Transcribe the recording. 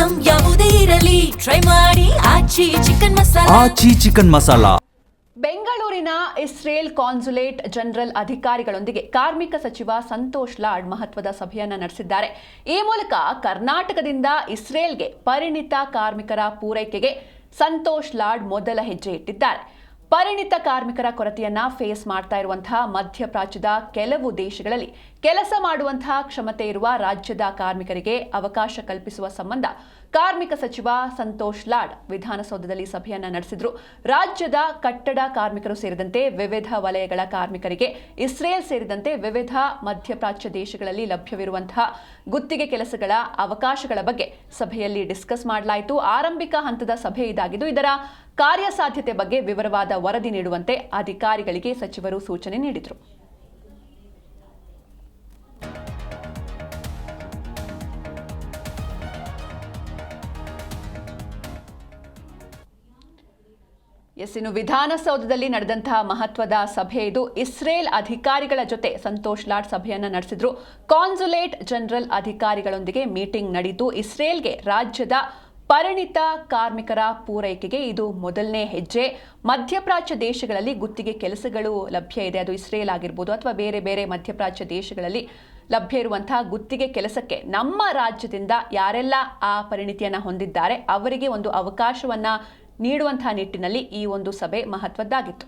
Item ಯಾವುದೇ ಇರಲಿ try ಮಾಡಿ ಆಚಿ ಚಿಕನ್ ಮಸಾಲಾ. ಬೆಂಗಳೂರಿನ ಇಸ್ರೇಲ್ ಕಾನ್ಸುಲೇಟ್ ಜನರಲ್ ಅಧಿಕಾರಿಗಳೊಂದಿಗೆ ಕಾರ್ಮಿಕ ಸಚಿವ ಸಂತೋಷ್ ಲಾಡ್ ಮಹತ್ವದ ಸಭೆಯನ್ನು ನಡೆಸಿದ್ದಾರೆ. ಈ ಮೂಲಕ ಕರ್ನಾಟಕದಿಂದ ಇಸ್ರೇಲ್ಗೆ ಪರಿಣಿತ ಕಾರ್ಮಿಕರ ಪೂರೈಕೆಗೆ ಸಂತೋಷ್ ಲಾಡ್ ಮೊದಲ ಹೆಜ್ಜೆ ಇಟ್ಟಿದ್ದಾರೆ. ಪರಿಣಿತ ಕಾರ್ಮಿಕರ ಕೊರತೆಯನ್ನ ಫೇಸ್ ಮಾಡ್ತಾ ಇರುವಂತಹ ಮಧ್ಯಪ್ರಾಚ್ಯದ ಕೆಲವು ದೇಶಗಳಲ್ಲಿ ಕೆಲಸ ಮಾಡುವಂತಹ ಕ್ಷಮತೆ ಇರುವ ರಾಜ್ಯದ ಕಾರ್ಮಿಕರಿಗೆ ಅವಕಾಶ ಕಲ್ಪಿಸುವ ಸಂಬಂಧ ಕಾರ್ಮಿಕ ಸಚಿವ ಸಂತೋಷ್ ಲಾಡ್ ವಿಧಾನಸೌಧದಲ್ಲಿ ಸಭೆಯನ್ನ ನಡೆಸಿದ್ರು. ರಾಜ್ಯದ ಕಟ್ಟಡ ಕಾರ್ಮಿಕರು ಸೇರಿದಂತೆ ವಿವಿಧ ವಲಯಗಳ ಕಾರ್ಮಿಕರಿಗೆ ಇಸ್ರೇಲ್ ಸೇರಿದಂತೆ ವಿವಿಧ ಮಧ್ಯಪ್ರಾಚ್ಯ ದೇಶಗಳಲ್ಲಿ ಲಭ್ಯವಿರುವಂತಹ ಗುತ್ತಿಗೆ ಕೆಲಸಗಳ ಅವಕಾಶಗಳ ಬಗ್ಗೆ ಸಭೆಯಲ್ಲಿ ಡಿಸ್ಕಸ್ ಮಾಡಲಾಯಿತು. ಆರಂಭಿಕ ಹಂತದ ಸಭೆ ಇದಾಗಿದ್ದು, ಇದರ ಕಾರ್ಯಸಾಧ್ಯತೆ ಬಗ್ಗೆ ವಿವರವಾದ ವರದಿ ನೀಡುವಂತೆ ಅಧಿಕಾರಿಗಳಿಗೆ ಸಚಿವರು ಸೂಚನೆ ನೀಡಿದರು. ಇನ್ನು ವಿಧಾನಸೌಧದಲ್ಲಿ ನಡೆದಂತಹ ಮಹತ್ವದ ಸಭೆ ಇದು. ಇಸ್ರೇಲ್ ಅಧಿಕಾರಿಗಳ ಜೊತೆ ಸಂತೋಷ್ ಲಾಡ್ ಸಭೆಯನ್ನ ನಡೆಸಿದ್ರು. ಕಾನ್ಸುಲೇಟ್ ಜನರಲ್ ಅಧಿಕಾರಿಗಳೊಂದಿಗೆ ಮೀಟಿಂಗ್ ನಡೆಯಿತು. ಇಸ್ರೇಲ್ಗೆ ರಾಜ್ಯದ ಪರಿಣಿತ ಕಾರ್ಮಿಕರ ಪೂರೈಕೆಗೆ ಇದು ಮೊದಲನೇ ಹೆಜ್ಜೆ. ಮಧ್ಯಪ್ರಾಚ್ಯ ದೇಶಗಳಲ್ಲಿ ಗುತ್ತಿಗೆ ಕೆಲಸಗಳು ಲಭ್ಯ ಇದೆ. ಅದು ಇಸ್ರೇಲ್ ಆಗಿರ್ಬೋದು ಅಥವಾ ಬೇರೆ ಬೇರೆ ಮಧ್ಯಪ್ರಾಚ್ಯ ದೇಶಗಳಲ್ಲಿ ಲಭ್ಯ ಇರುವಂತಹ ಗುತ್ತಿಗೆ ಕೆಲಸಕ್ಕೆ ನಮ್ಮ ರಾಜ್ಯದಿಂದ ಯಾರೆಲ್ಲ ಆ ಪರಿಣಿತಿಯನ್ನು ಹೊಂದಿದ್ದಾರೆ ಅವರಿಗೆ ಒಂದು ಅವಕಾಶವನ್ನ ನೀಡುವಂತಹ ನಿಟ್ಟಿನಲ್ಲಿ ಈ ಒಂದು ಸಭೆ ಮಹತ್ವದ್ದಾಗಿತ್ತು.